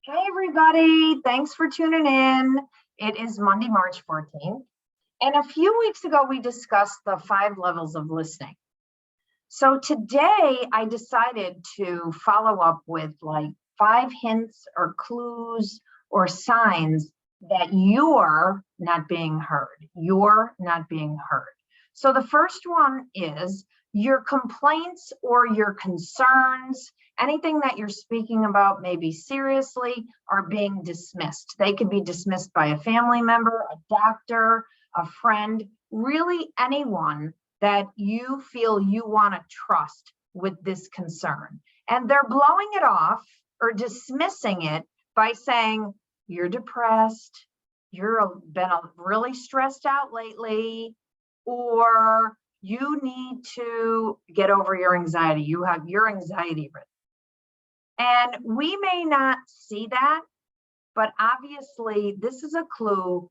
Hi, everybody. Thanks for tuning in. It is Monday, March 14th. And a few weeks ago, we discussed the 5 levels of listening. So today I decided to follow up with like 5 hints or clues or signs that you're not being heard. You're not being heard. So the first one is your complaints or your concerns, anything that you're speaking about, maybe seriously, are being dismissed. They could be dismissed by a family member, a doctor, a friend, really anyone that you feel you want to trust with this concern. And they're blowing it off or dismissing it by saying, you're depressed, you've been really stressed out lately, or you need to get over your anxiety. You have your anxiety ridden. And we may not see that, but obviously this is a clue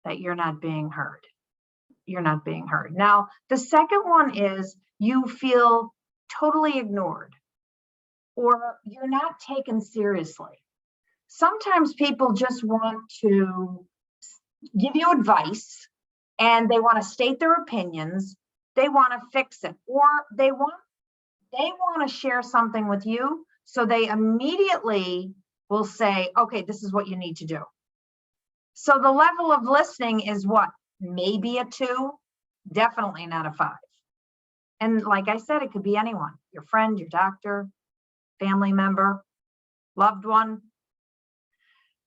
that you're not being heard. You're not being heard. Now, the second one is you feel totally ignored or you're not taken seriously. Sometimes people just want to give you advice and they want to state their opinions. They want to fix it, or they want to share something with you. So they immediately will say, okay, this is what you need to do. So the level of listening is what? Maybe a 2, definitely not a 5. And like I said, it could be anyone, your friend, your doctor, family member, loved one.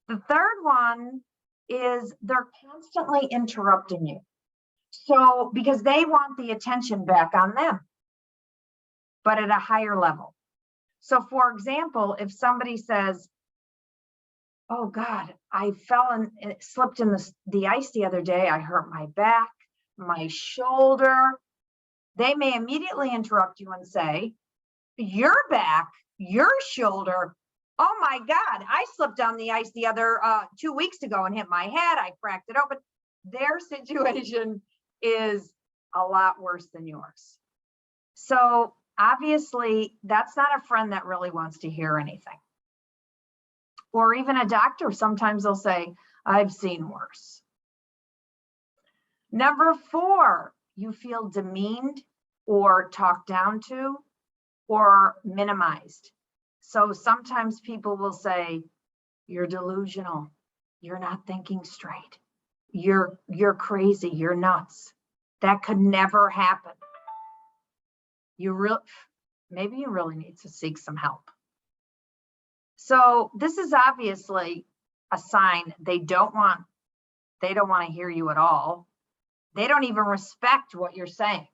The third one is they're constantly interrupting you. So because they want the attention back on them, but at a higher level. So for example, if somebody says, oh God, I fell and slipped in the ice the other day. I hurt my back, my shoulder. They may immediately interrupt you and say, your back, your shoulder. Oh my God, I slipped on the ice the other 2 weeks ago and hit my head. I cracked it open. Their situation is a lot worse than yours. So obviously that's not a friend that really wants to hear anything. Or even a doctor, sometimes they'll say, I've seen worse. Number 4, you feel demeaned or talked down to or minimized. So sometimes people will say, you're delusional, you're not thinking straight, you're crazy, you're nuts. That could never happen. Maybe you really need to seek some help. So this is obviously a sign they don't want to hear you at all. They don't even respect what you're saying.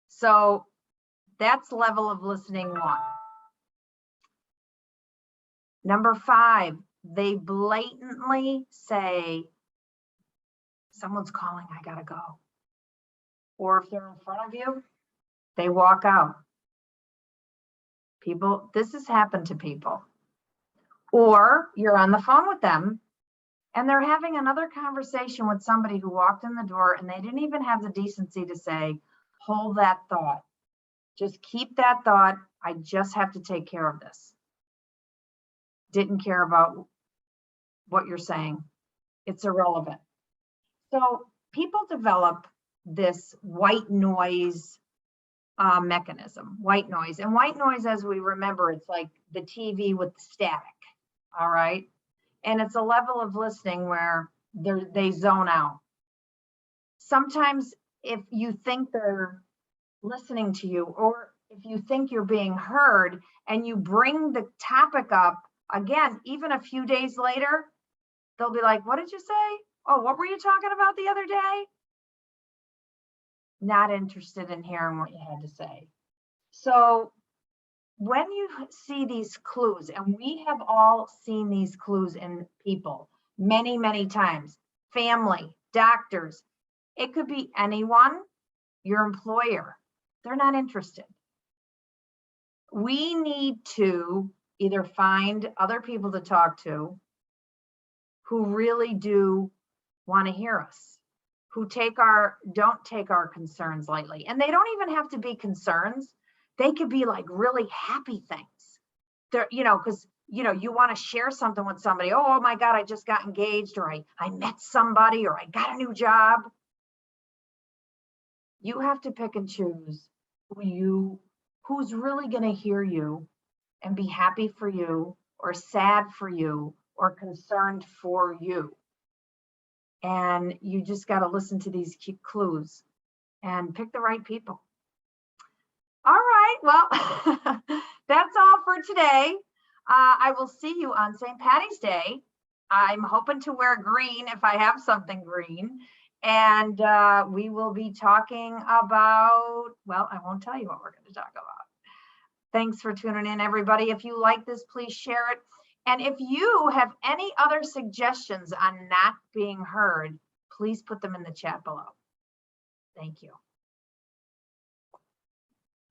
So that's level of listening 1. Number 5, they blatantly say, someone's calling, I gotta go. Or if they're in front of you, they walk out. People, this has happened to people. Or you're on the phone with them and they're having another conversation with somebody who walked in the door and they didn't even have the decency to say, hold that thought. Just keep that thought. I just have to take care of this. Didn't care about what you're saying. It's irrelevant. So people develop this white noise mechanism, white noise. And white noise, as we remember, it's like the TV with the static, all right? And it's a level of listening where they zone out. Sometimes if you think they're listening to you, or if you think you're being heard and you bring the topic up again, even a few days later, they'll be like, what did you say? Oh, what were you talking about the other day? Not interested in hearing what you had to say. So when you see these clues, and we have all seen these clues in people many, many times, family, doctors, it could be anyone, your employer, they're not interested. We need to either find other people to talk to who really do want to hear us, who don't take our concerns lightly. And they don't even have to be concerns. They could be like really happy things. They're, because you want to share something with somebody. Oh my God, I just got engaged, or I met somebody, or I got a new job. You have to pick and choose who's really going to hear you and be happy for you, or sad for you, or concerned for you. And you just got to listen to these key clues and pick the right people. All right, well, that's all for today. I will see you on St. Patty's Day. I'm hoping to wear green if I have something green. And we will be talking about, well, I won't tell you what we're going to talk about. Thanks for tuning in, everybody. If you like this, please share it. And if you have any other suggestions on not being heard, please put them in the chat below. Thank you.